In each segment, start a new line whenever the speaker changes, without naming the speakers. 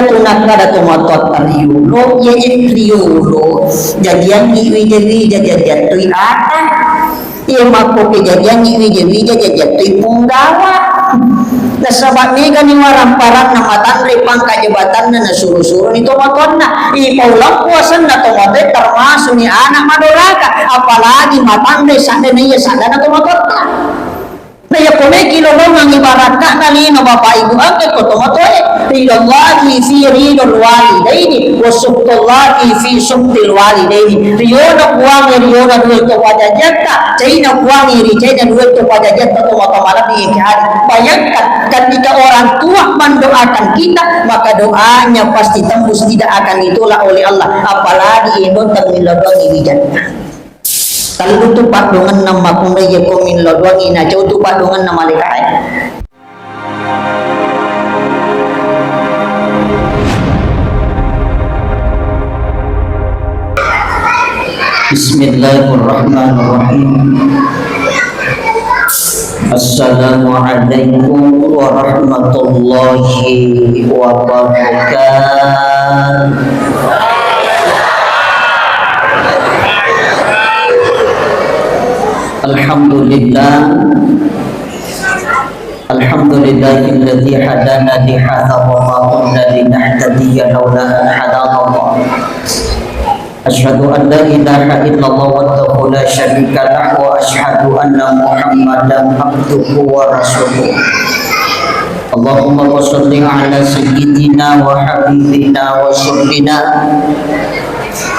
ya tunakada tomatot ariulo ya itriulo jadian iwi jadian tui ata ya mako kejadian iwi jadian tui punggawa na sabat ni gani waramparang na matandre pangka jabatan na nasuru-suru ni tomaton na ipaulang puasan na tomaton termasuk ni anak madolaka apalagi matandre sada na iya sada na tomaton na na ya kone kilolong ang ibarat ka nali na bapak ibu angkat ko tomatoy ridallahi fi ridal walidaini wa subtullahi fi subtil walidaini riyona kuwangi riyona duit to wajajata caina kuwangi ri caina duit to wajajata tomato di hari bayangkan ketika orang tua mendoakan kita maka doanya pasti tembus tidak akan ditolak oleh Allah apalagi indon tamilodoni wijana kalau tu padungan nama kumai je komin lodwang ina jauh tu padungan nama lekai. Bismillahirrahmanirrahim. Assalamualaikum warahmatullahi wabarakatuh. Alhamdulillahilladzi hadana li hadza wa ma kunna linahtadiya laula an hadana Allah. Asyhadu an la ilaha illallah wahdahu la syarika lah wa asyhadu anna Muhammadan abduhu wa rasuluh. Allahumma shalli ala sayyidina wa habibina wa sunnina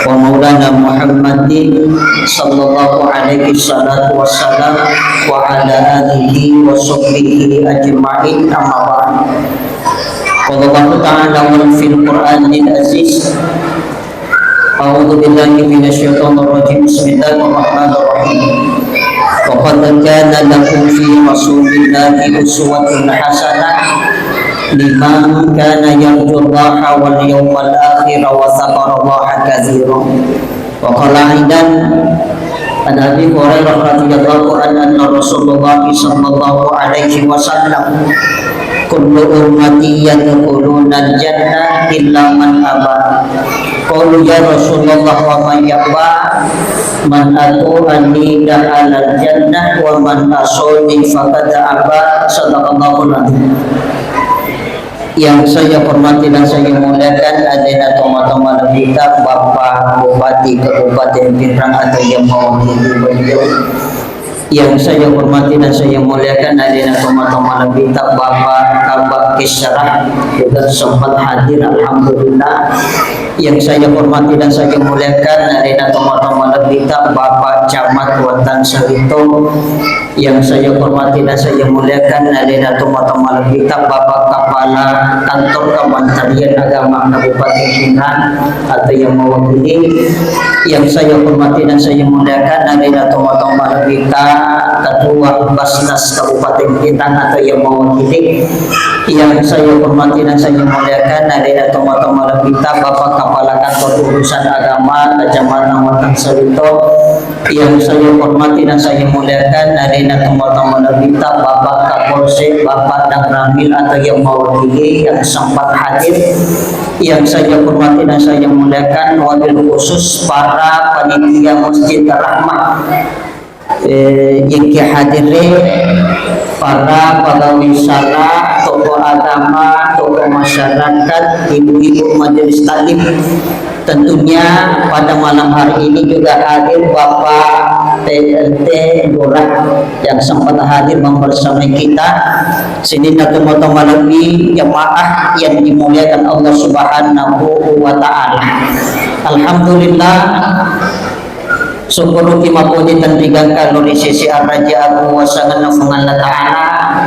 wa maulana Muhammadin sallallahu alaihi salatu wassalam wa ala alihi wa sahbihi ajma'in amma ba'd. Qala Allah ta'ala wa fil Qur'anil aziz a'udzu billahi minasyaitonir rajim bismillahirrahmanirrahim wa qad kana lakum fi rasulillahi uswatun hasanah liman kana yarjullaha wal yawmal akhir wa dzakarallaha katsiran wa qala aidan an Abi Hurairah radhiyallahu anhu Rasulullah sallallahu alaihi wasallam kullu ummati yadkhuluna al-jannah illa man aba qalu ya Rasulullah wa man yaba man atu'ani da'al jannah wa man asuni faqad aba sadaqallahul adzim. Yang saya hormati dan saya muliakan adalah teman-teman kita Bapak Bupati Kabupaten Pindrang atau yang mewakili beliau. Yang saya hormati dan saya muliakan adalah teman-teman kita Bapak Kabak Kisrah juga sempat hadir alhamdulillah. Yang saya hormati dan saya muliakan adalah teman-teman kita Bapak Camat Watan Sawito. Yang saya hormati dan saya muliakan adalah teman-teman kita Bapak Kepala Kantor Kementerian Agama Kabupaten Pindrang atau yang mewakili. Yang saya hormati dan saya muliakan adalah teman-teman kita Ketua Basnas Kabupaten Pindrang atau yang mewakili. Yang saya hormati dan saya muliakan adalah teman-teman kita Bapak Kepala Kantor Urusan Agama Kecamatan Watan Sawito. Yang saya hormati dan saya muliakan adalah teman-teman kita Bapak Kapolsek Bapak Dan Ramil atau yang mewakili yang sempat hadir. Yang saya hormati dan saya muliakan wabil khusus para panitia Masjid Rahmah yang hadir para pegawai syara, tokoh agama, tokoh masyarakat, ibu-ibu majelis taklim. Tentunya pada malam hari ini juga hadir Bapak PLT Lurah yang sempat hadir membersamai kita. Sini teman-teman lebih jemaah yang dimuliakan Allah Subhanahu wa taala. Alhamdulillah syukur kima puji dan tiga kalori sisi arraja aku wasangan nafungan la ta'ala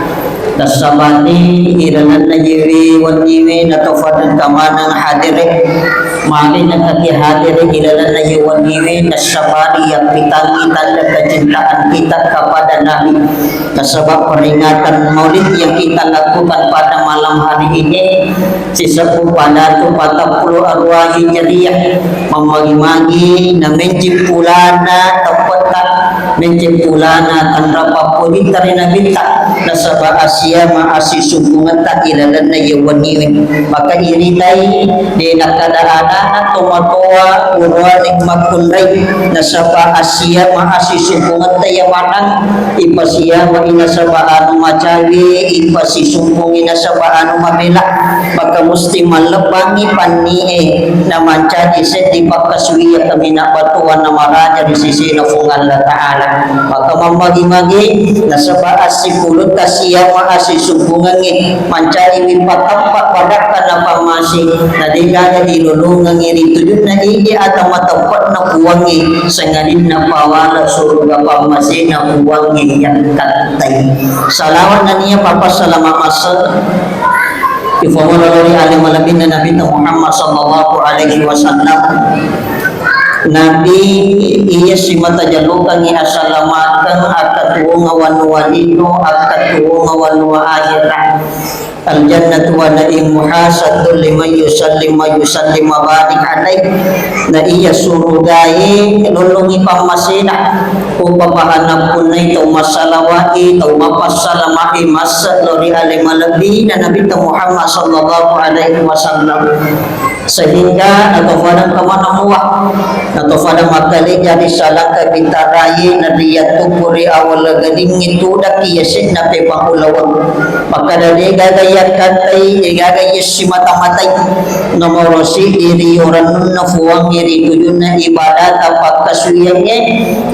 nasabani iranan najiri wanjiwi natofadan kamanang hadire malin nakati hadire iranan najiri wanjiwi nasabani yang pitangi tanda kecintaan kita kepada Nabi. Sebab peringatan maulid yang kita lakukan pada malam hari ini sisapu pada tu 40 arwah hijriyah memagi-magi na menjipulana tempat kota mencipulana tanra papudi tarina binta nasaba Asia maasi sumpungan ta ilalan na yawani maka iritai di nakadaana tumatoa urwanik makunray nasaba Asia maasi sumpungan ta yawanan ipasiya wa inasaba anu macawi ipasi sumpung inasaba anu mabela maka musti malebangi panie na manca di seti pakaswiya kami na batuan na maraja di sisi na fungal Allah Ta'ala maka membagi-bagi nasaba asipulot kasiya maasi sumbungan manca ini patampak pada kana pamasi na digaya dilulungan ini tujuh na ini atau matampak na kuwangi sengalin na pawala surga pamasi na kuwangi yang katay salawat na niya papasalama masal ifamulari alim malabin na Nabi Muhammad sallallahu alaihi wasallam Nabi iya si mata jalukan ni asalamatkan akat tuong awan walino akat tuong awan wa akhirah al jannatu wa na'imu hasadul liman yusallim mabarik alaih na iya surugai nulungi pamasina upapahanap punay tau masalawai tau mapasalamahi masad lori alim alabi na Nabi Muhammad sallallahu alaihi wasallam sehingga atau pada kemana-mana atau pada makali jadi salah kebintarayi na dia tupuri awal gading itu dak yasin na pepahulawan maka dari gagayat kantai gagayat si mata-matai nomorosi iri orang nafuang iri tujuan ibadat apa kasuyannya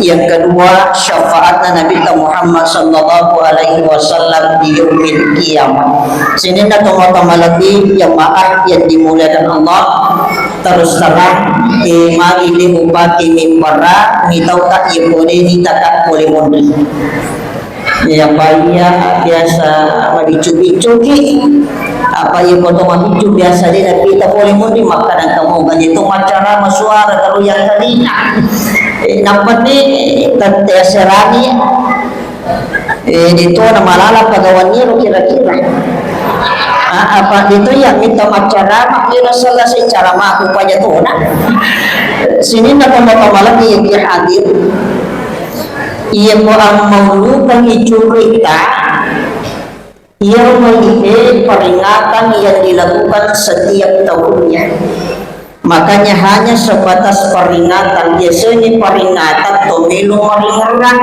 yang kedua syafaat Nabi Muhammad sallallahu alaihi wasallam di yaumil kiamat sini na toma-toma lagi jamaah yang dimuliakan Allah terus terang mari diubati mimbara mitau tak boleh ni tak boleh mundi ya bahaya biasa bicu-bicu apa yang potong bicu biasa dia tapi tak boleh mundi maka dan kamu kan itu macara masuara kalau yang kalina nampak ni terserani itu nama lala pagawannya kira-kira apa itu yang minta macara maknya selesai cara mahu panja tuh sini nak malam yang dia hadir ia orang maulu pengicurita ia melihat peringatan yang dilakukan setiap tahunnya makanya hanya sebatas peringatan biasanya peringatan tomelo melingerang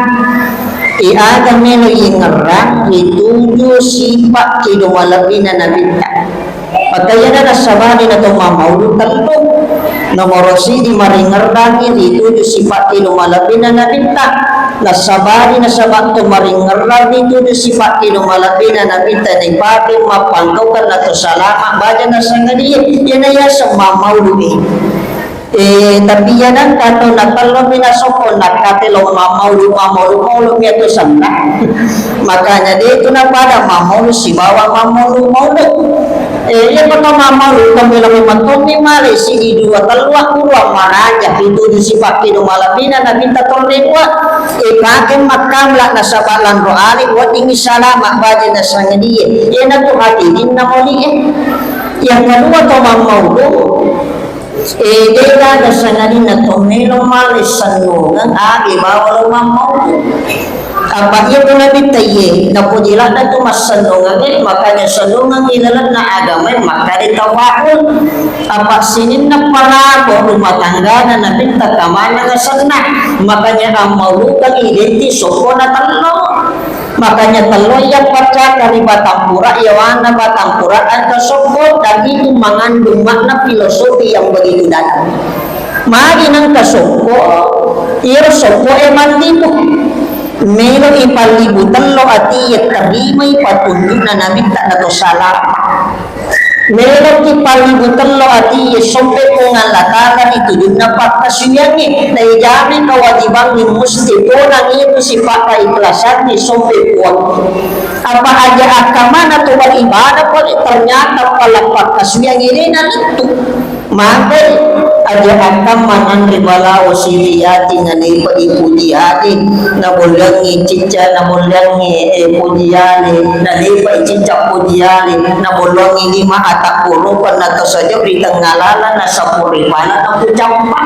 ada melo ingerang dituju sifat kidumalabina nabita patayana na sabani na tumamaulu talo nomorosi di maringerang dituju sifat kidumalabina nabita na sabani na sabat tumaringerang dituju sifat kidumalabina nabita ni papi mapangkaukan na to salama baja na sangadiya yan na yasa mamaulu tapi yan kato nakalo minasoko nakatilo mamaulu itu sana makanya dito na pada mamaulu si bawa mamaulu yan kato mamaulu kami lang matumi mali si idua talwa kurwa maraja itu si papi dumalabina na binta tolrewa ikakin makamla na sabalan roali wating salama baja na sangadiya yan na to hatidin na muli yang kedua to mamaulu deka dasanani na tomelo malis sanungan agi bawal mamau apa ia pun nabi taye na pujilah na tu mas sanungan makanya sanungan ilalat na agama maka ditawahul apa sinin na para rumah tangga na nabi takamana na sana makanya amalu kang identi soko na talo makanya telo yang baca dari Batampura yawana Batampura ada soko dan itu mengandung makna filosofi yang begitu dalam mari nang kasoko iyo soko mantito melo ipalibu telo ati ya terima ipatunjuk na nabi tak nato salah meron ti palibutan lo ati sompe ko nga latakan itu na pagkasuyang na ijami kawadibang ni musti po nang ito si pakaiklasan ni sompe po apa aja akama na tuwag ibadah po ternyata pala pagkasuyang ini na ito magay aja akan manan ribala wasiriyati ngani ipudiati na bulangi cica na bulangi pudiani na lipa cica pudiani na bulangi lima atak kurupan na saja berikan ngalala na sapuri mana na pucampa.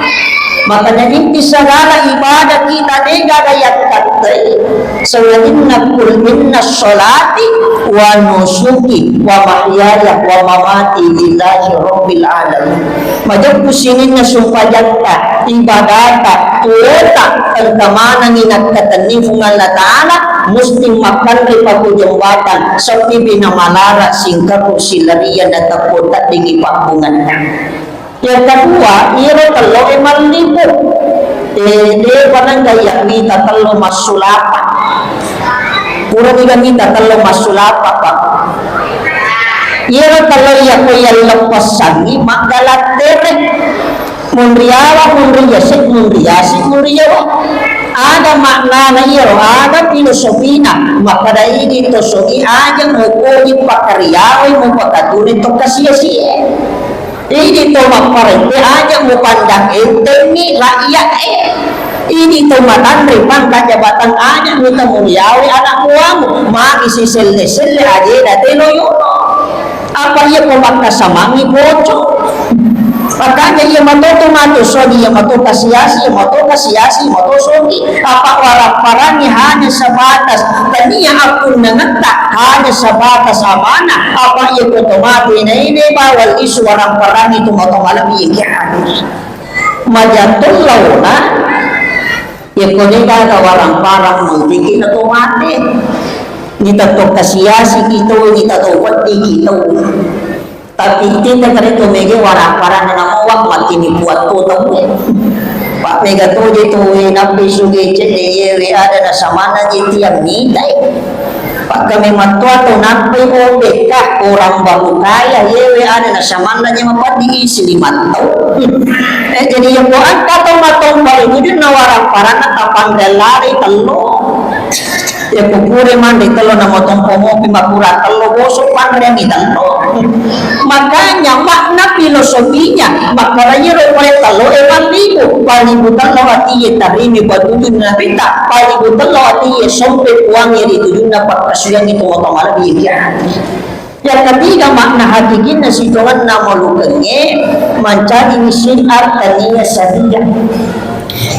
Makanya inti segala ibadah kita nega dayat katai selain nakul minna sholati wa nusuki wa mahyaya wa mamati lillahi rabbil alamin. Majab kusinin na sumpajanta ibadata tuota ang kamanang inagkatanin fungal na ta'ala musti makan ripagujambatan sa pibinamalara singka kusilarian na taputat di ipakungan na. Yang kedua, iro telo malibu. Dia panang gaya kita telo masulapa. Kurang juga kita telo masulapa pak. Iro telo ya ko yang lepas sangi magalat terek. Mundriawa mundriasik mundriawa. Ada makna na iro, ada filosofina. Maka dari itu sogi aja ngukuli pakariyawi mupakaturi to kasia-sia. Ini tuh maparente aja mau pandang enteni rakyat ini tuh matandri pandang jabatan aja minta muliawi anak buahmu mari si sele aja dateno yono apa ia pemakna samangi bocor makanya ia matoto sogi ia matoto kasiasi sogi apa waraparani hanya sebatas tania aku nangata hanya sebatas amana apa ia otomati ini bawal isu waraparani itu motomalam iya harus majatul launa ya koneka ka warang-parang mungkin otomati kita to kasiasi kita kita to pati kita tapi kita kare to mege wara-wara na mawak matini buat to tahu pak mega to je to nabi suge cede yewe ada na samana je tiang nitai pak kami matua to nabi obeka orang baru kaya yewe ada na samana je mapati isi limatau jadi yang buat kata matong baru itu na wara-wara na tapang lari telo ya kupure mandi telo na motong pomopi makura telo bosok pandang italo makanya makna filosofinya makanya oleh telo libu palibu telo ati tarini batujun na pita palibu telo ati sompe puang iri tujun na pakasuyang itu motong alabi ya. Yang ketiga makna hakikin na si Tuhan na malukenge mencari syiar taniya sadiyah.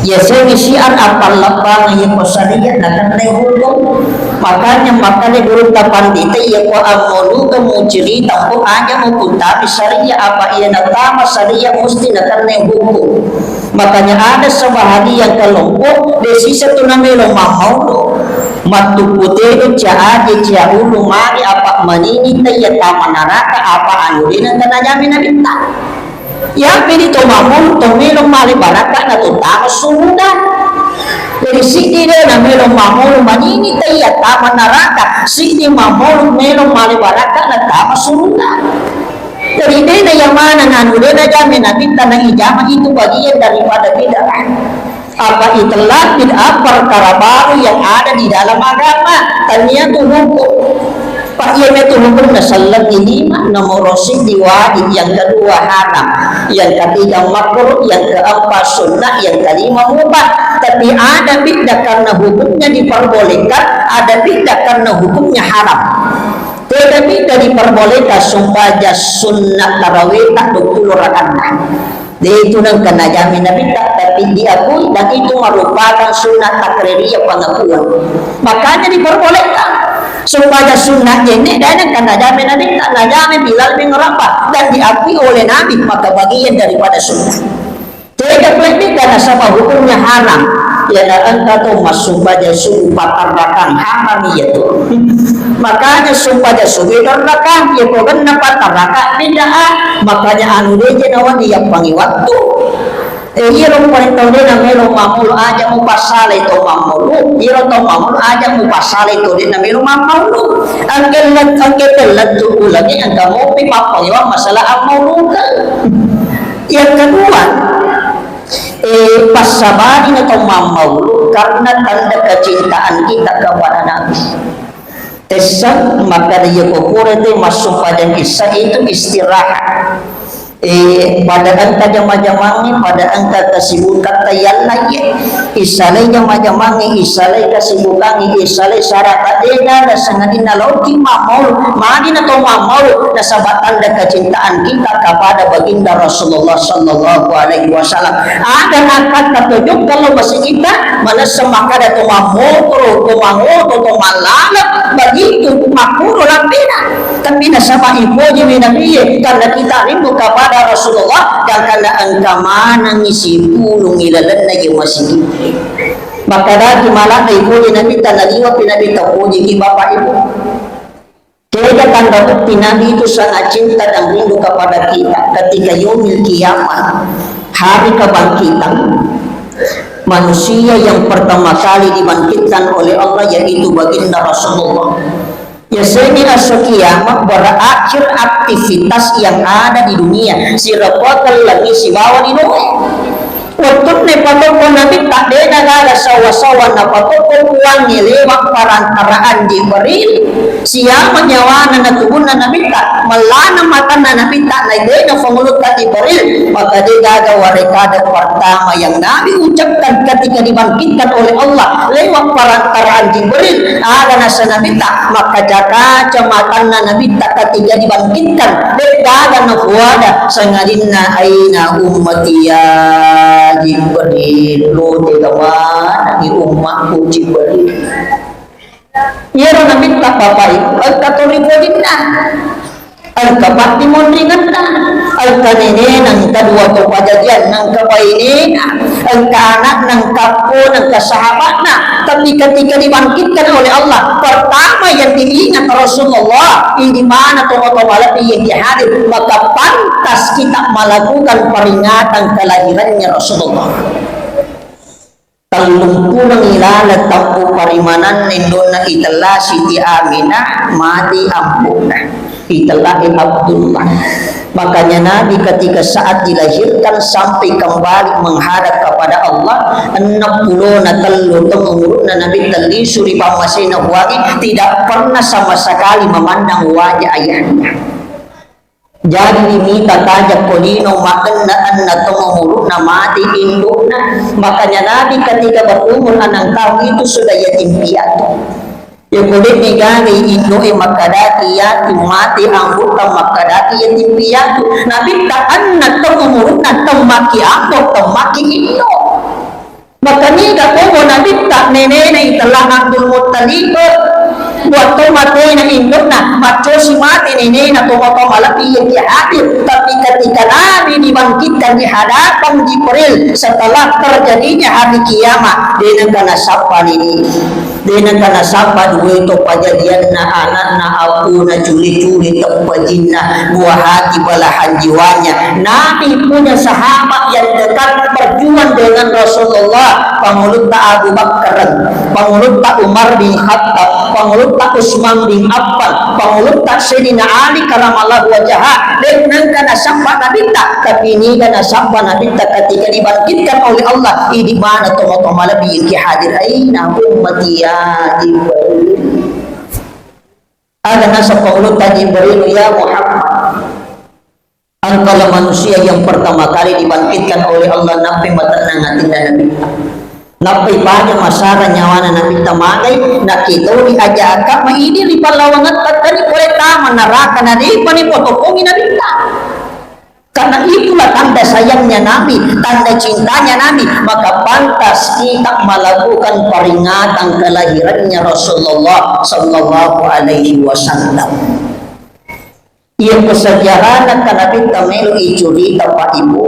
Ya saya syiar apa lapang ya posariya na kanay hukum makanya guru tapandita ya ko amolu kemujri tampo aja mo punta syariah apa ia natama syariah mesti na kanay hukum makanya ada sebahagi yang kelompok desi satu namelo mahaulo matupute caaje ciahulu mari apa manini ya tama naraka apa anudina kanajami na bintang ya pili to mamon to melo mali baraka na to tama sudah dari sini dia na melo mamon manini taya tama naraka sini mamon melo mali baraka na tama sudah dari dia yang mana nanu dia jamin na bintang na ijama itu bagian daripada bid'ah apa itulah bid'ah perkara baru yang ada di dalam agama tanya tu hukum Pak ia itu hukum nasalam ini nomor di wajib yang kedua haram yang ketiga makruh yang keempat sunnah yang kelima mubah tapi ada bid'ah karena hukumnya diperbolehkan ada bid'ah karena hukumnya haram tetapi dari diperbolehkan sumpah sunnah tarawih tak 20 rakaat dia itu nang kena jamin Nabi tak tapi diakui dan itu merupakan sunnah takririah pengakuan makanya diperbolehkan supaya sunnah ini dan kena jamin Nabi tak jamin Bilal bin Rabah dan diakui oleh Nabi maka bagian daripada sunnah tidak lebih karena sama hukumnya haram ya anta tuh masuk pada sumpah tarakan haram itu makanya sumpah sumpah tarakan ya bukan dapat tarakan bid'ah makanya anu dia nawan yang pangi waktu iro paling dia namelo mamul aja mau pasal itu mamulu iro to mamul aja mau pasal itu dia namelo mamulu angkel telat tuh lagi angka mau pipa pangi masalah mamulu yang kedua pasabarin atau mamulu karena tanda kecintaan kita kepada Nabi maka dia pokoknya masuk pada kisah itu istirahat pada angka jama-jamangi pada angka kesibukan tayan lagi isalai jama-jamangi isalai kesibukan isalai syarat adega dan sangadina lauti mamau madina atau mamau nasabatan dan kecintaan kita kepada baginda Rasulullah sallallahu alaihi wasallam ada akan ketujuh kalau masih kita mana semakada tu mamotro tu mangoto tu malalap begitu makuro lapina tapi nasabah ipoji minabiye karena kita rindu kepada Rasulullah dan karena engkau mana ngisi pulung ilalan na yung masih maka dati malaka ipoji nabi tanaliwa pinabi tapuji ki bapak ibu kaya tanda bukti nabi itu sangat cinta dan rindu kepada kita ketika yaumil kiamat hari kebangkitan manusia yang pertama kali dibangkitkan oleh Allah yaitu baginda Rasulullah. Ya sehingga kiamat berakhir aktivitas yang ada di dunia. Si repotkan lagi si bawa di dunia. Waktu ne patoko nabi tak ada negara sawa-sawa na patoko uang lewat parantaraan Jibril. Siapa nyawa na tubuh na nabi tak melana mata na nabi tak na na pengulut ka Jibril. Maka dia gagawa rekada pertama yang nabi ucapkan ketika dibangkitkan oleh Allah lewat parantaraan Jibril. Ada nasa nabi tak maka kaca mata na nabi tak ketika dibangkitkan. Dekada na kuada sangadina aina ummatiya Jibril lo tegawan di umatku Jibril ya orang minta bapak ibu al-katoliko din na al-kabati mondringan na al-kanene ng kadua kepajadian ng kabainin al-kaanak ng kapo ng kasahabat na tapi ketika dibangkitkan oleh Allah pertama yang diingat Rasulullah di mana tokoh-tokoh yang dihadir maka pantas kita melakukan peringatan kelahirannya Rasulullah talungkulang ilalat tampu parimanan nindona italah Siti Aminah mati ampuna italah Abdullah makanya Nabi ketika saat dilahirkan sampai kembali menghadap kepada Allah 60 na telu umurna Nabi tali suri pamasina huwagi tidak pernah sama sekali memandang wajah ayahnya jadi diminta tajak kolino makna anna tumuruna mati indukna makanya Nabi ketika berumur 6 tahun itu sudah yatim piatu ya kulit negari indo makadati yatim mati anggota makadati yatim piatu Nabi tak anna tumuruna temaki aku temaki indo maka ni kapomo Nabi tak nenene telah Abdul Muttalib buat mati na induk na macho si mati ini na tumoto malapi yang dia hadir tapi ketika Nabi dibangkitkan di hadapan Jibril setelah terjadinya hari kiamat dia nak sapa ini dia nak sapa dua itu pajadian na anak na aku na culi-culi tempajinna buah hati belahan jiwanya Nabi punya sahabat yang dekat berjuang dengan Rasulullah pengulut Abu Bakar pengulut Umar bin Khattab pengulut Utsman bin Affan pengulut Sayyidina Ali karamallahu wajhah dengan kana sapa Nabi tak tapi ini kana sapa Nabi tak ketika dibangkitkan oleh Allah di mana tomo-tomo nabi yang hadir aina ummati ya Jibril ada nasa pengulut Jibril ya Muhammad engkau manusia yang pertama kali dibangkitkan oleh Allah nabi matanang atinda Nabi napi pada masyarakat nyawana nabi tamagai nakito di aja agak ini di palawangan tadi boleh taman neraka nadi pani potokongi nabi karena itulah tanda sayangnya nabi tanda cintanya nabi maka pantas kita melakukan peringatan kelahirannya Rasulullah sallallahu alaihi wasallam yang kesejarahan karena kita melu icurita pak ibu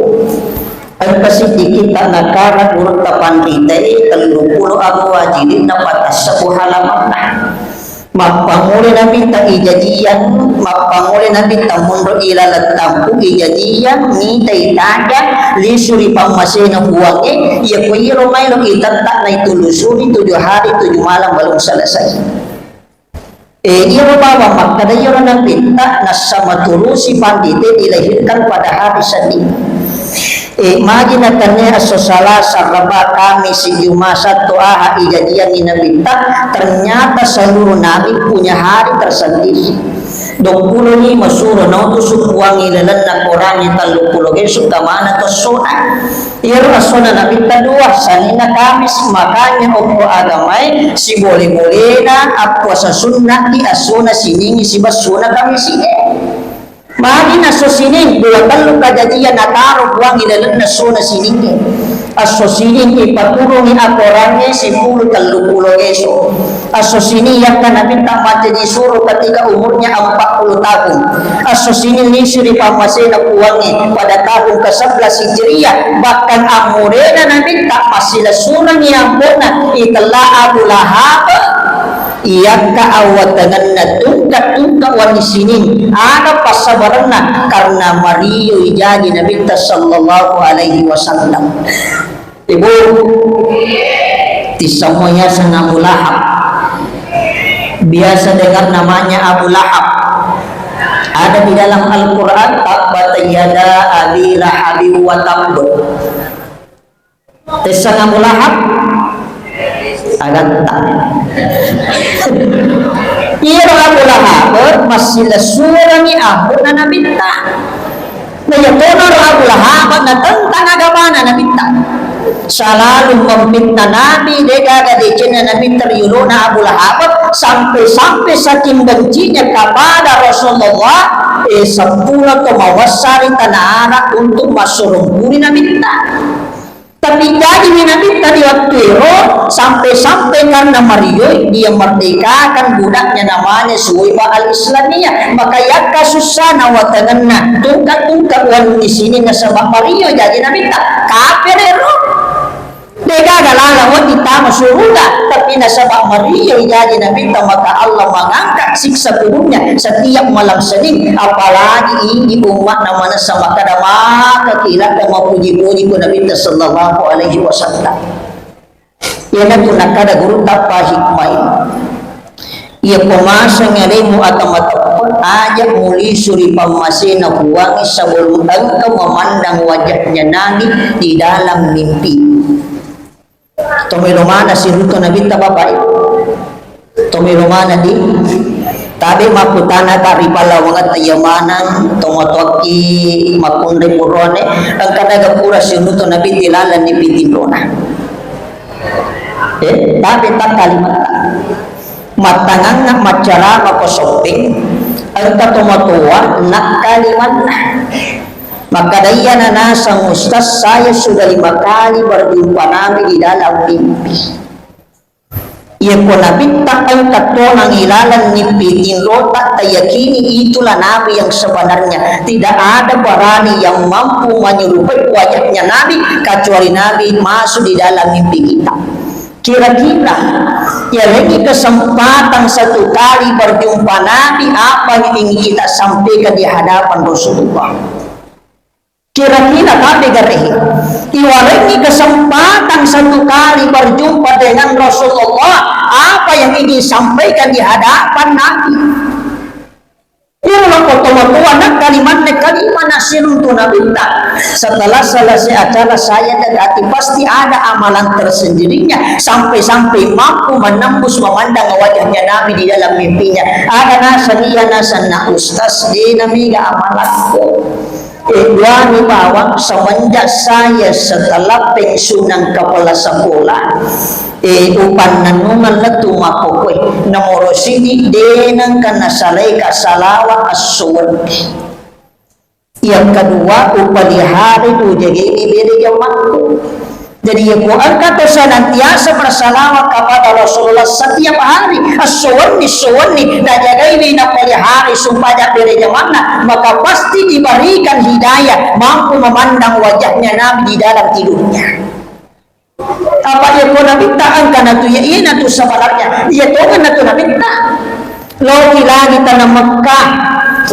sedikit nakara urut tapan tite 30 aku wajibin dapat sebuah halaman mapanguli nabi ta ijajian mapanguli nabi ta mundo ilalat tampu ijajian ni taitaja lisuri pamasena buange ya kuiro mailo itatak na itulusuri 7 hari 7 malam belum selesai iya bawa makna iyo na pinta na sama tulusi pandite dilahirkan pada hari Senin Imaginakannya sosala saraba kami si Juma satu aha ijadian ni nabita ternyata seluruh nabi punya hari tersendiri 20 ni masuro na to sukuang ilalan na korang italupulo geso kamana to sona iro asona na bitadua sanina kamis makanya opo agamay si boli-boli na apwa sa sunna di asona siningi si basuna kami sige mani na so sining dua talo kajadian nataro buang ilalan na sona siningi aso sining ipatulong akorangnya si puluh talupulo geso aso sining yang namin tamat di suruh ketika umurnya 40 tahun aso sining nisiri pamase na kuwangi pada tahun ke-11 Hijriah bahkan amurena namin tak masila surang yang puna itelah Abu Lahab iya kaawatangan na tungka wani sinin ada pasabaran na karena Mario ijadi Nabi sallallahu alaihi wasallam. Ibu tisamonya sang Abu Lahab biasa dengar namanya Abu Lahab ada di dalam Al-Quran tabbat yada abi lahabi wa tab tisang Abu Lahab agak tak iya Abu Lahab masih lesurang Abu na nabita na yatonor Abu Lahab na tentang agama na nabita selalu memfitnah Nabi dega dicina Nabi teryulo na Abu Lahab sampai saking bencinya kepada Rasulullah 10 mawasari tanah anak untuk masuk rumpuni Nabi tapi jadi Nabi tadi waktu itu sampai karena Mario dia merdekakan budaknya namanya Suwaibah al-Islamiyah maka ya kasusah nawatanganna tungkat wan di sini nasabah Mario jadi Nabi tak kafir itu dega galala wan ditama surga tapi nasabah Mario jadi Nabi tak maka Allah mengangkat siksa kuburnya setiap malam Senin apalagi ini umat namanya sama kadama kira mau puji-puji ku Nabi sallallahu alaihi wasallam ya na kada guru tapa hikmah ia pemasa ngaremu atau matapun aja muli suri pamasina buangi sebelum engkau memandang wajahnya Nabi di dalam mimpi tomelo mana siruto Nabi tababai tomelo mana di tabi makutana kari pala wangat tayamanan tomotoki makunde purone ang kadaga pura sinuto Nabi tilalan ni pitindona tabi tak kalimat matangan nak macara makosoping ang katomatua nak kalimat maka daya na nasa mustas saya sudah 5 kali berjumpa Nabi di dalam mimpi ia ko nabita ang katonang ilalan ni Pitindota tayakini itulah Nabi yang sebenarnya tidak ada barani yang mampu menyerupai wajahnya Nabi kecuali Nabi masuk di dalam mimpi kita kira-kira ya lagi kesempatan 1 kali berjumpa Nabi apa yang ingin kita sampaikan di hadapan Rasulullah kira-kira kami garehi iwarengi kesempatan 1 kali berjumpa dengan Rasulullah apa yang ingin sampaikan di hadapan Nabi Itulah otomatua nak kalimat nasirun tu Nabi setelah selesai acara saya dan hati pasti ada amalan tersendirinya sampai mampu menembus memandang wajahnya Nabi di dalam mimpinya ada nasan ustaz di Nabi amalanku Iwani bawang semenjak saya setelah pensiunan kepala sekolah upan nanungan letu makokwe nomor sini denang kana salay kasalawa asuwan yang kedua upali hari tu jadi ibiri jamakku jadi ya Quran kata senantiasa bersalawat kepada Rasulullah setiap hari as-suwani dan jaga ini napali hari supaya bereja mana maka pasti diberikan hidayah mampu memandang wajahnya Nabi di dalam tidurnya apa yang kau minta angkana tu ya ina tu sebenarnya dia tu kan tu minta lo lagi tanah Mekah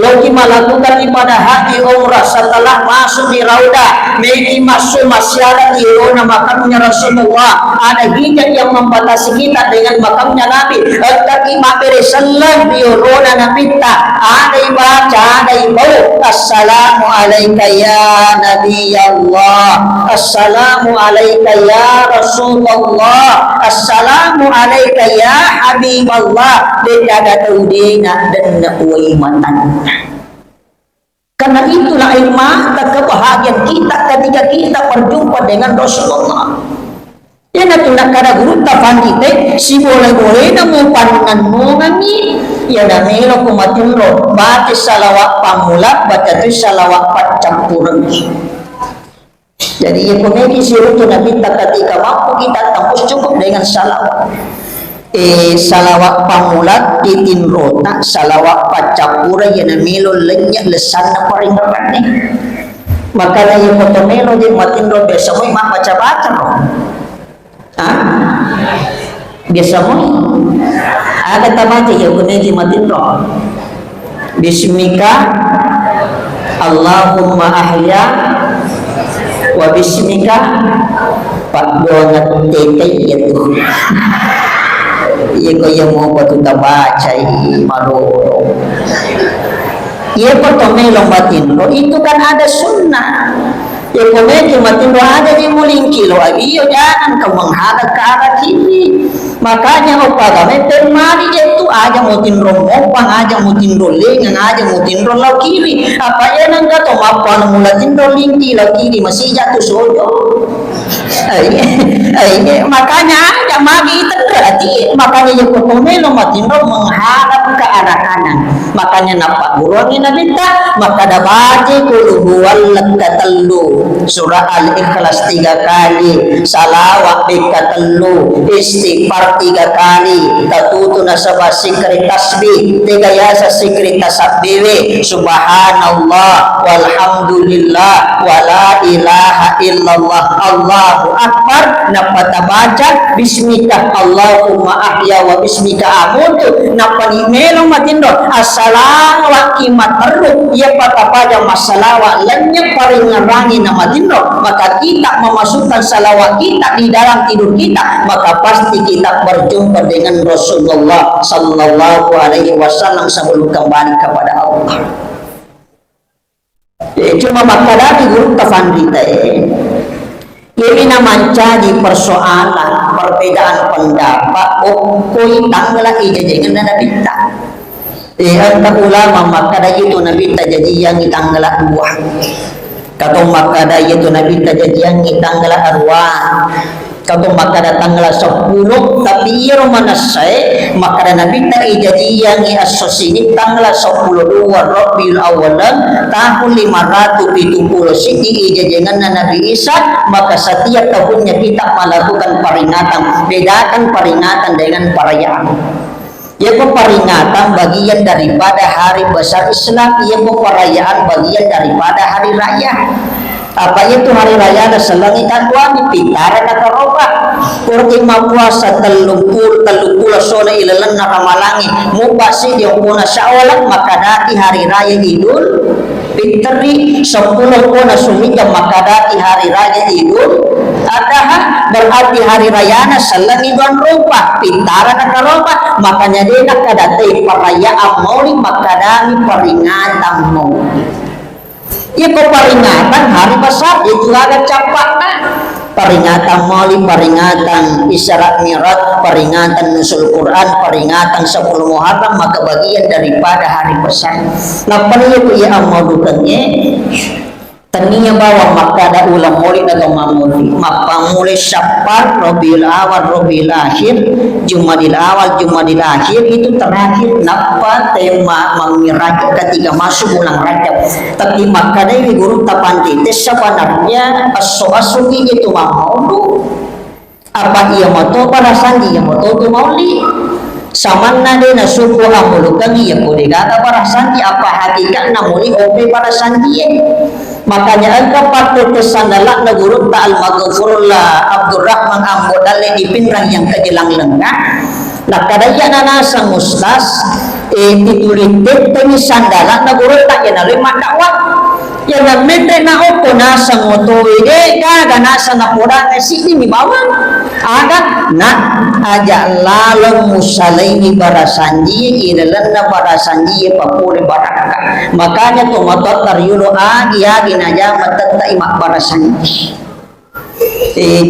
Logi melakukan ibadah haji umrah setelah masuk di raudah, megi masuk masyarat di rona makamnya Rasulullah. Ada hijab yang membatasi kita dengan makamnya Nabi. Kaki mabere sallam di rona Nabi ta. Ada baca, ada bau. Assalamu alayka ya Nabi Allah. Assalamu alayka ya Rasulullah. Assalamu alayka ya Habiballah. Dia taudina dan iman. Karena itulah ilmu kebahagiaan kita ketika kita berjumpa dengan Rasulullah. Ya natuna kada guru tafandite si boleh-boleh namu panungan mo ngami ya namelo kumatunro baca salawat pamula baca tu salawat pacampuran. Jadi ya komedi siru tu nabi ketika mampu kita tembus cukup dengan salawat. Salawat pamulat titin rota salawat pacapura ya namelo lenya lesan na paringan ni. Maka na yung potomelo di matin ro biasa mo baca-baca ro. Biasa mo ada tabaca ya komedi matin ro. Bismika Allahumma ahya wa bismika padongat tete itu. Iya ko yang mau patuta baca maroro. Iya ko tomelo matindro itu kan ada sunnah. Ya komedi matindro ada di mulingkilo. Iyo jangan kau menghadap ke arah kiri. Makanya opagame temari itu aja mau tindro mopang aja mau tindro lengang aja mau tindro lau kiri. Apa ya nang gato mapan mula tindro lingki lau kiri masih jatuh sojo. Makanya aja magi terjadi. Makanya yang kotomelo matindro menghadap ke arah kanan. Makanya nampak buruangi Nabi ta maka ada baca kul huwallahu katelu surah al-ikhlas 3 kali salawat katelu istighfar 3 kali tatutu nasabah sikri tasbih 3 yasa sikri tasabbihi subhanallah walhamdulillah wala ilaha illallah Allahu akbar napata baca bismika Allahumma ahya wa bismika amutu napani melong matindro assalam wa kimat teruk ya pada masalah lenyap paringarangi nama dindro maka kita memasukkan salawat kita di dalam tidur kita maka pasti kita berjumpa dengan Rasulullah sallallahu alaihi wasallam sebelum kembali kepada Allah. Cuma maka dari guru tafandita ini namanya di persoalan perbedaan pendapat koi tanggalah ijajangan dan bintang. Anta ulama makada itu nabi jadi yang tanggal 2 kata makada itu nabi jadi yang tanggal arwah kata makada tanggal 10 tapi iro manasai makada nabi jadi yang asosini tanggal 10 Rabiul Awalan tahun 570 sini ijajangan Nabi Isa maka setiap tahunnya kita melakukan peringatan bedakan peringatan dengan perayaan. Ia peringatan bagian daripada hari besar Islam, ia perayaan bagian daripada hari raya. Apa itu hari raya? Selangi kaduani pitara kata roba. Kurti puasa telungkul sona ilalan naramalangi. Mubasi dia puna syawalan maka dati hari raya Idul Fitri 10 puna sumika maka dati hari raya Idul Adha berarti hari rayana selangi don rupa pitara kata roba. Makanya dia nak kadate perayaan maulid maka dami peringatan maulid. Ya peringatan hari besar itu agak capak peringatan maulid, peringatan Isra Mi'raj, peringatan Nuzul Quran, peringatan 10 Muharram maka bagian daripada hari besar. Nah itu ya amadukannya taninya bawa maka ada ulang maulid atau mamuli maka mulai Syawal, Rabiul Awal, Rabiul Akhir, Jumadil Awal, Jumadil Akhir itu terakhir napa tema mengira ketika masuk bulan Rajab. Tapi maka dari guru tapandi sebenarnya aso-asogi itu maulu apa ia moto para sandi yang moto tu mauli sama nade na suku amulukan ia kudigaga para sandi apa hakikat namuli ope para sandi makanya angka patut kesandalak na guru ta'al maghfurullah Abdurrahman Ambodale di pinrang yang kejelang lengah nah kadaya nanasang mustas titulitit tangi sandalan na guru tak yan na dakwah yang namete na opo nasa ngotoide kaga nasa napura na sini mi bawang ada na aja lalong musalaini barasanji idalan na barasanji papure baraka makanya tumatot taryulo agi naja matata imak barasanji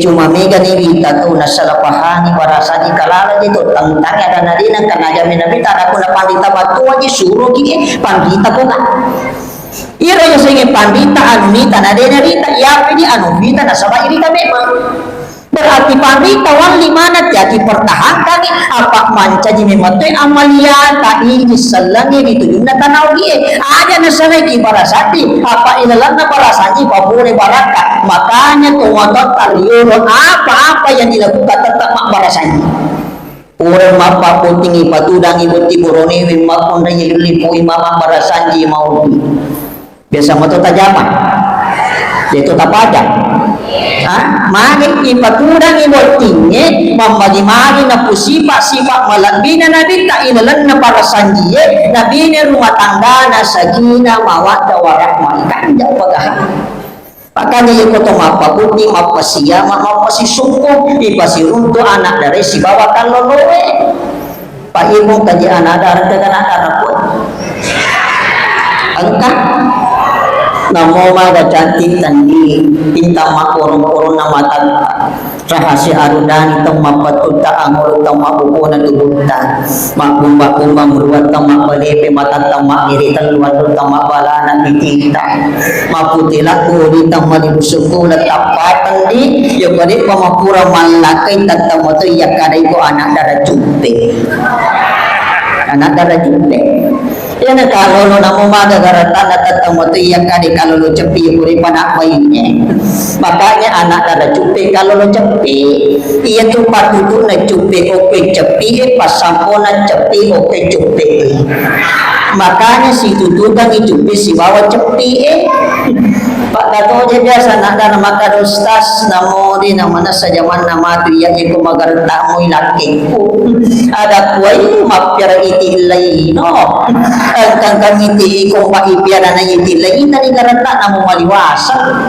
cuma mega ni kita tu nasalapahani barasanji kalala itu tentang ada nadina karena jamin nabi tak ada pandita batu aja suruh kini pandita kok iro yung sige pandita anunita na denarita yapi di anunita na sabay irita memang berarti pandita wan limanat ya dipertahankan apa manca di mematoy amalia tadi diselangi ditujun na tanaw gie aja na sanay ki barasati apa ilalan na barasati pabure baraka makanya tumatot talyuro apa-apa yang dilakukan tetap mak barasati orang mapa puting ipatudang ibut tiburoni wimma kunda yilipu imama barasanji mau biasa moto tajaman itu tapada magi ipatudang ibutinge mamagi-magi na pusipa-sipa malambina na bita inalan na barasanji nabi ni rumah tangga na sagina mawadda warahmah kanja pagahan makanya yung koto mapabuti, mapasiyama, mapasisungko, ipasirunto anak dari si bawa kalolowe. Paibong tadi anak dari anak po. Angkat namo maga cantik tandi pinta makurung-kurung na matag rahasia arudan itong mapatuta ang urutang mapupunan tubutan makumba-kumba muruwatang mapalipi matatang makiritang luwatutang mapalanan itita maputila uritang malibusukulat tapatan di yung balik pamapura malakay tatang mo ito iyakaray ko anak dara jumpe yan ang kalolo na mumagagaratan na tatang mo ito iyakaray kalolo cepi yung panak mayinnya makanya anak dara jumpe kalolo cepi iya tuh patutu na jumpe oke cepi pasampona cepi oke jumpe makanya si tututan jumpe si bawa cepi Pak Dato aja sana dan maka dostas namo di namana sajaman nama tu ya iku magarta mo ilakiku ada kuai mapyara iti ilay no ang kamiti iku maipyara na iti ilay na garta namo maliwasa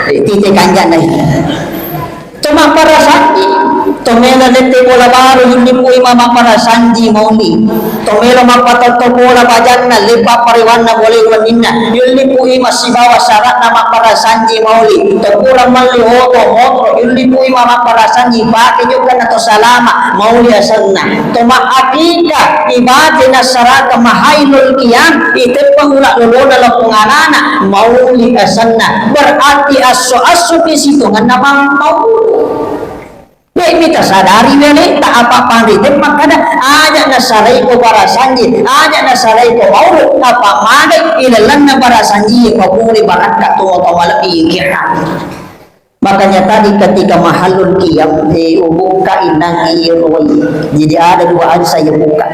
titi kanya na cuma para sanji tomela nete bola baru yun po imama para sanji mauli tomela mapatato bola bajan na lipa pariwan na boleh wanina yun po ima si bawa syarat nama para sanji mauli tepura malihoto motro yun po imama para sanji pakai juga nato salama mauli asanna toma akika ibadi na sarata mahailul kiyam ite pangulak lulona lapunganana mauli asanna berarti aso-aso kisitungan namang mauli kita sadari beli tak apa-apa ridem makanya aja nasarai ko para sanji aja nasarai ko maulu apa made ilalan na para sanji ko puri barat ka to malapi kiran makanya tadi ketika mahalul qiyam buka inang iroi jadi ada dua hari saya buka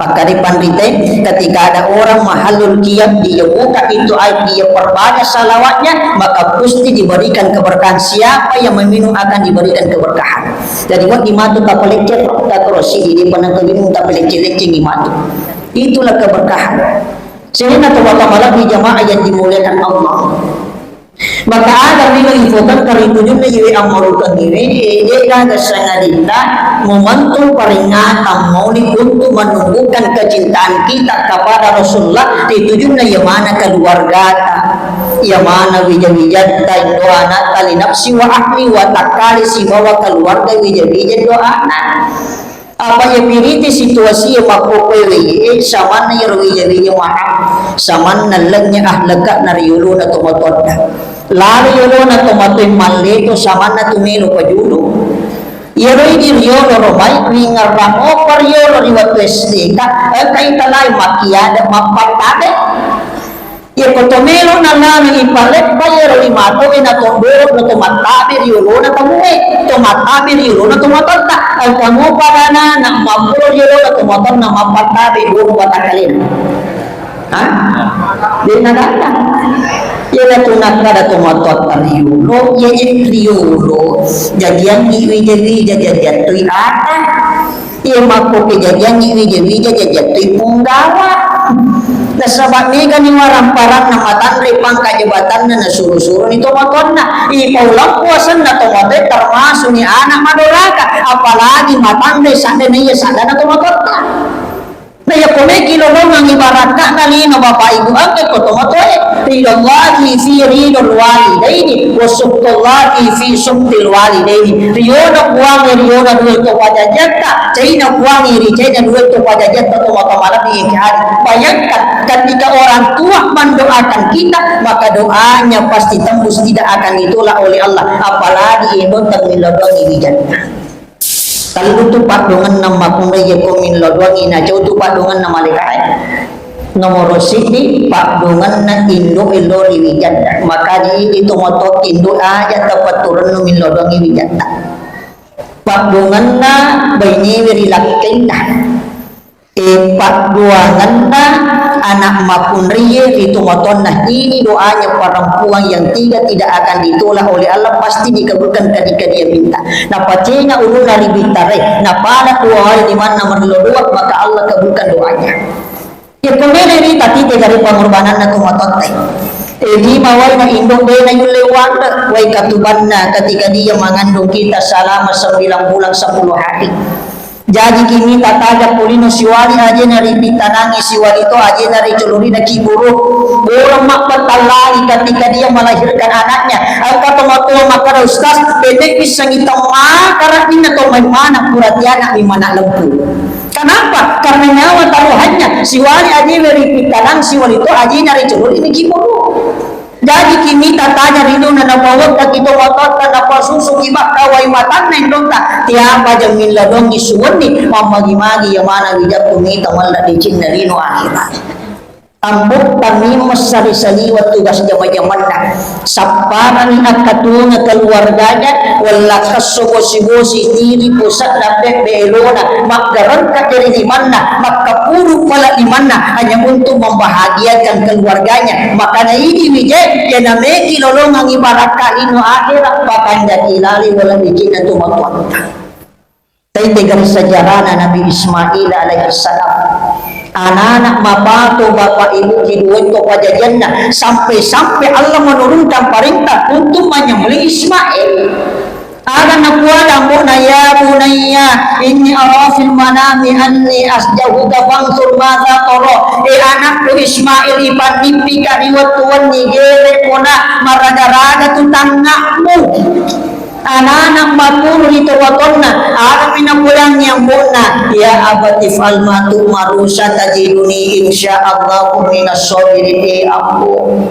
maka di pandite ketika ada orang mahalul qiyam dia buka itu ayat dia perbanyak salawatnya maka pasti diberikan keberkahan siapa yang meminum akan diberikan keberkahan jadi wak dimatu tapelecet tak krosi di penangkegin tapelecet ngimatu itulah keberkahan sehingga tawakal di jamaah yang dimuliakan Allah maka ada bila infokan kali tujuh na yui amarukan diri dia kesengadita membantu peringatan maulid untuk menumbuhkan kecintaan kita kepada Rasulullah ditujuh na yamana keluarga yamana wija-wija doana tali nafsi wa ahli wa takali si bawa keluarga wija-wija doana apa yang piriti situasi yang makopewe sama na yaro wija-wija mahal sama na lagnya ahlaga na riyulo na tumatoda lalu yolo na tumatoy malito sama na tumilo pa julo yaro yolo romay ringar ramo par yolo riwat westika kay talay makiyada mapatade ya kotomelo na lalo ipalet pa yaro limato na tombero na tumatabir yolo na tamuwe tumatabir yolo na tumatota ang kamu para na mapuro yolo na tumatot na mapatabi yolo patakalin di naganda yana tunak kada tumatot ariulo ya kriulo jadian iwi jadi jadian tu ata Iya mako kejadian ni wija jatuh punggawa. Nasabak ni gani warang parang na matandre pang kajabatan na nasuru-suru ni tomaton na ipaulang puasan na tomaton termasuk ni anak madoraka apalagi matandre sada na iya sada na tomaton na naya kome kilolong ang ibaratkan na lino bapak ibu angkat ko tomatoy ridallahi fi ridul walidaini wa subtullahi fi subtil walidaini riyona duit to pajajatta caina buangi caina duit to pajajatta tomato-malam diikari bayangkan ketika orang tua mendoakan kita maka doanya pasti tembus tidak akan ditolak oleh Allah apalagi indon tangilodongi di jannah. Kalau itu padungan nama kunraya komin lodwang ina jauh tu padungan nama lekai nomor sini padungan na indo ilori wijanda maka di itu motor indo aja dapat turun nomin lodwang wijanda padungan na bayi wiri lakin padungan na anak makunriye itu motor nah ini doanya perempuan yang tidak akan ditolak oleh Allah pasti dikabulkan ketika dia minta nah pacenya ulun dari bitare nah pada doa di mana merlodoa maka Allah kabulkan doanya ya kemudian ini tadi dari pengorbanan na tumatot di mawai na indong day na yung lewanda way katuban na ketika dia mengandung kita selama 9 bulan 10 hari. Jadi kini tataga polino siwali aja nari pitanangi siwali to aja nari colori na kiburu orang makpatalagi ketika dia melahirkan anaknya angka tomatua maka ustaz bedek bisa ngitang makarat ni na to may mana kuratiana may mana lempu. Kenapa? Karena nyawa taruhannya siwali aja nari pitanang siwali to aja nari colori na kiburu. Jadi kini tatanya rindu na nabawag na kito watot na napasuso ibak kaway matan na indonta tiapa jamin ladong isuwan ni mamagi-magi yamana bijak kumita wala di chin na rino akhirat ambok tamimas sari-saliwat tugas jaman-jaman na saparan at katunga keluarganya wala kasubosi-bosi diri pusat na beelona magkaroon ka dari liman na magkapuro pala liman na hanya untuk membahagiakan keluarganya maka na ini bijay yan na may kilolong ang ibarat kalino akhirat pakanda kilali wala bijay na tumatuanta tayo tegang sejarah na Nabi Ismail alaihi salam anak-anak mapato bapak ibu hidup itu pajajannya sampai Allah menurunkan perintah untuk menyembelih Ismail. Ada nakuala muna ya bunayya inni ara fil manami anni asjahuka fangsur madza tara anakku Ismail ipan mimpi kariwat tuan nigere kona marada-rada tutangakmu anak-anak mapuru itu watonna alam inapulang yang bona ya abati falmatu marusa tajiduni insyaallah minas sabirin ambo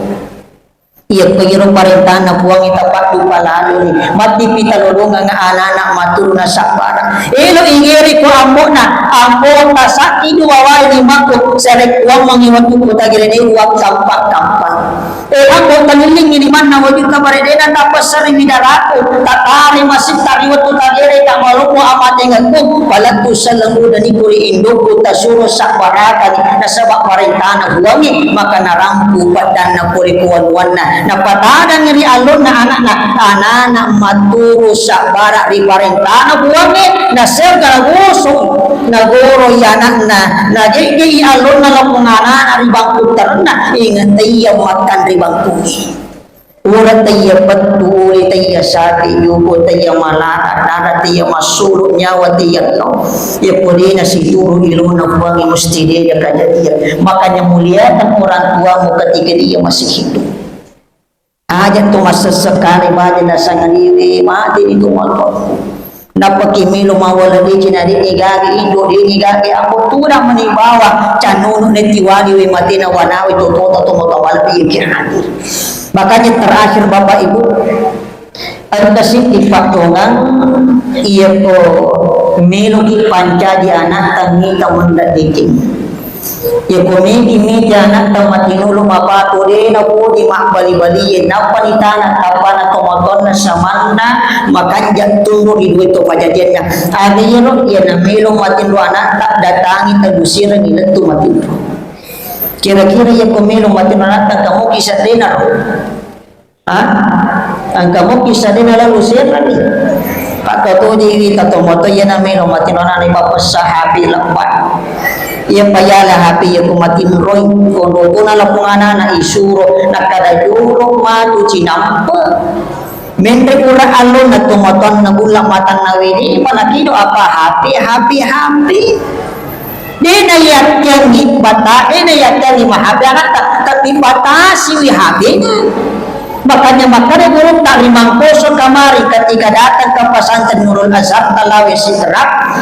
iya pagiro parintah na puang itapat lupa lalu ni mati pita lorong nga anak-anak maturu na sabara ilo ingiri ko ambo na sakti duwawai ni mako serek uang mangiwat ko tagirene uang kampak ambo taniling ini man na wajud ka paredena tapos sari midarato tatari masih tariwat ko tagire ta malupo amate ngagko palatu salangu dani kuri indo ko tasuro sabara kani nasabak parintah na buangi maka narampu padan na kuri kuwan-wan na patadan ngeri alun na anak maturo sa barak di parentana buwangi na sir garagoso nagoro yanak na jadi alun na lapong anak ribang putar na ingat tayo makan ribang pungi urat tayo betul tayo sati yuko tayo malaka nara tayo masuluk nyawa tayo no ya puli na siguro ilun na buwangi musti dia kajadian makanya muliakan orang tuamu ketika dia masih hidup aja tu masa sekali baca dasar diri mati itu malpot napakimilo mawala di jinadi igagi indo di igagi aku tuh menibawa canunu netiwali we mati na wanawi toto to mawala pikir hadir makanya terakhir bapak ibu ada sih patungan iya ko milo ki panca di anak tangi tamundat diking ya komedi media anak tamatinulu mapaturi na po di makbali-bali na panitana tapana tomaton na samana makanjak tunggu di duit to pajajan na ada yero ya na melo matinlo anak tak datangi tagusiran nila tu matinlo kira-kira ya komelo matinlo anak kamu kisah dinar ang kamu kisah dinar lalu siapa nih Kakatuji tatomoto yan namin umatinonan ni bapas sa happy lambat. Iya payala happy ya kumatinroy kono kuna la pungana na isuro nakadayuro matu cinampa. Mendre ura alon na tumoton na gula matang nawini panakido apa happy. Dena yakyan ni bata, dena yakyan ni mahabi anak tapi bata si happy. Makanya buruk tak limang poso kamari ketika datang ke pesantren Nurul Azhar Talawi Sidrap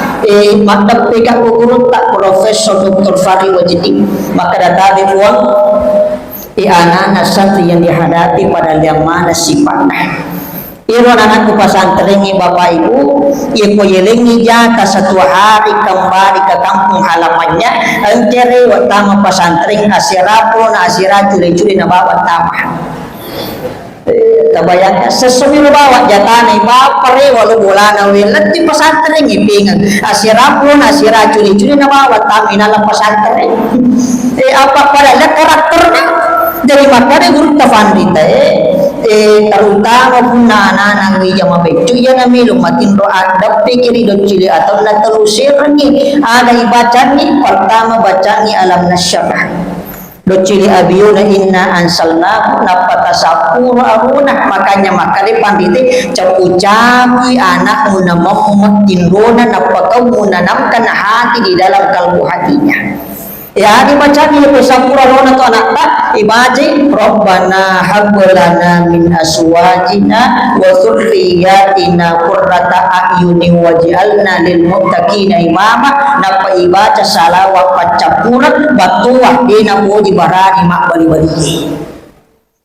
maktab PK guru tak Profesor Dr. Fahri Wajidi maka datang uang anak-anak santri yang dihadapi pada yang mana sifatnya iron anak ke pesantren bapak ibu ibu yelengi jaka satu hari kembali ke kampung halamannya encere watama pesantren asirapun asira curi-curi na bawa tamah tabayangkan sesuatu bawa jatane bapare walau bulana welet di pesantren ngipingan asirapun asira curi-curi na bawa tamina la pesantren apa pada lihat karakternya dari makanya guru tafandita terutama pun anak-anak wija mabecu ya nami lumatin doa ada pikiri don cili atau na telusir ni ada ibacaan ni pertama bacaan ni alam nasyarah do cili abiyuna inna ansalnahu napata sapuru aruna makanya makanya panditi capu-capi anak munamam tindona napakau munanamkan hati di dalam kalbu hatinya ya dibaca di pesapura lona tu anak tak ibaji Rabbana hablana min aswajina wa dzurriyyatina qurrata a'yunin waj'alna lil muttaqina imama napa ibaca salawat pacapura batuah dina puji barani mak bali-bali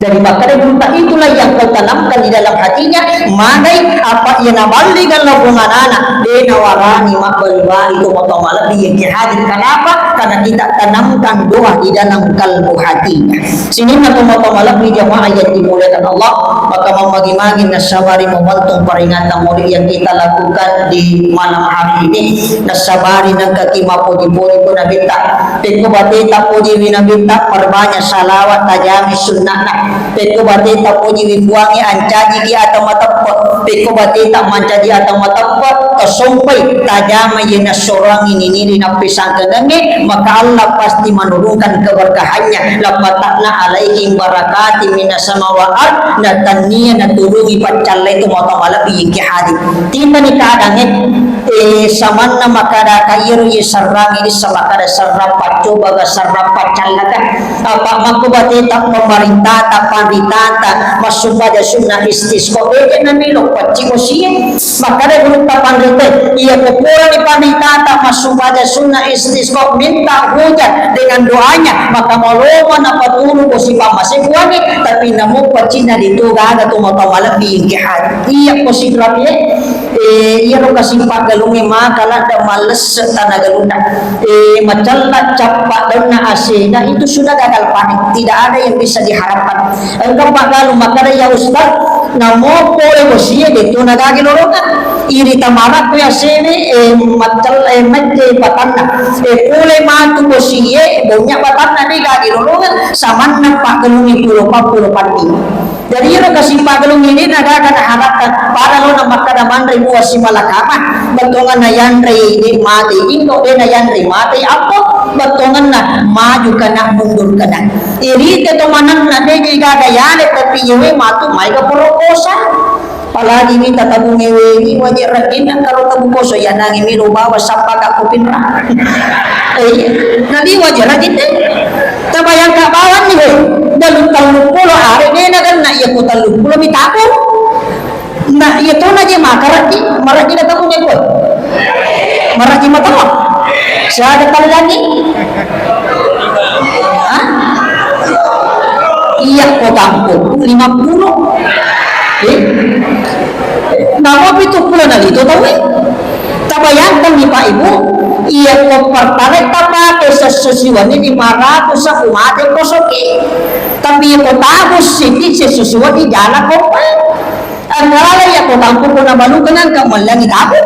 dari makanya berita itulah yang kau tanamkan di dalam hatinya manai apa yang nabalikan lubungan anak dena warani mak bali-bali itu motong lebih yang hadir kenapa karena kita tanamkan doa di dalam kalbu hatinya sini motong lebih jamaah yang dimuliakan Allah maka memagi-magi nasabari momentum peringatan murid yang kita lakukan di malam hari ini nasabari dan kaki puji-puji pun nabita piku batita puji winabita perbanyak salawat tajami sunnah peko batita puji wibuangi ancaji ki atau matapot peko batita mancaji atau matapot kesumpai tajama yena sorang ini na pisang kenenge maka Allah pasti menurunkan keberkahannya lapatakna alaihim barakati minas sama wa ard na tania na turungi pacalai itu motong malabi ki hadi timba ni kadangnya samanna makada kairu ye sarang ini sabakada sarang pacoba ga sarang pacalaka apa maku batita pemerintah panditata masuk pada sunnah istisqa ege namilo pacimosie makanya berupa pandita ia kepura di panditata masuk pada sunnah istisqa minta hujan dengan doanya maka maloma apa turu posipa masih kuani tapi namu pacina dituga ada tu mata malam diingkihat iya posigrafia iya lo kasimpak galungi makalah ada males tanah galunda macallah capak dona asena itu sudah gagal panik tidak ada yang bisa diharapkan engkau pagalu makara ya ustaz namo pole bosie gitu nagagi lorokan iri tamara ko ya sene macal mette patanna pole matu bosie banyak patanna di gagi lorokan samanna pagalungi pulo pati dari iro kasih pagalungi ini nagaga harapkan para lo na makada mandre buasi malakama batongan na yandre di mati inko de na yandre mati apa batongan na maju kana mundur kana iri to manan na de gagayane tapi yewe matu mai ka proposa palagi minta tabung ewe ni wajib rakin kalau tabung koso ya nangi miru bawa sapa ka kupinra nanti wajib rakin tabayang ka bawan ni dalam tahun 10 hari ni na kan na iya ko talung 10 mitapon na iya to na je makarati marati na tabung ko marati matamo sa ada lagi iya ko kampung 50 nama itu pula nali itu tahu tabayangkan nih Pak Ibu iya ko pertale tapate sa susiwan ni 500 sa kumate kosoke tapi ko tapos siti sa susiwan di jala ko pa ang nalala ya ko kampung ko na balugan ka malangi ako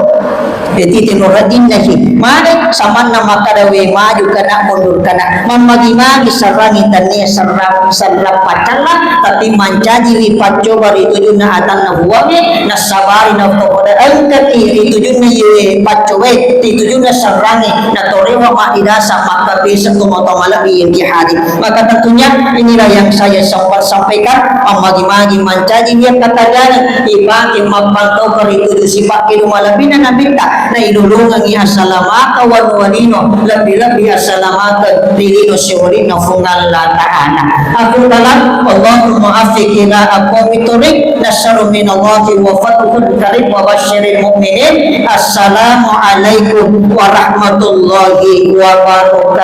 tinuradin nahi mane samanna makadawe maju kana mundur kana mamagi-magi sarangitan ni sarap pacala tapi mancaji lipat coba ditujun na atang na buwangi na sabari na tokoda angkat ditujun na ye pacowe ditujun na sarangi na torewa maidasa maka bisa tumoto malabi yang jihadi. Maka tentunya inilah yang saya sempat sampaikan mamagi-magi mancaji dia katagani ibaki mapantau karitudu sifat kidu malabina nabita na inulungan ni asalamaka wanwanino lebih-lebih asalamaka lilino syurina fungal ta'ala. Aku dalam Allahumma afikina aku miturik nasaru minallahi wa fatuhul karim wa basyiril mu'minin. Assalamualaikum warahmatullahi wabarakatuh.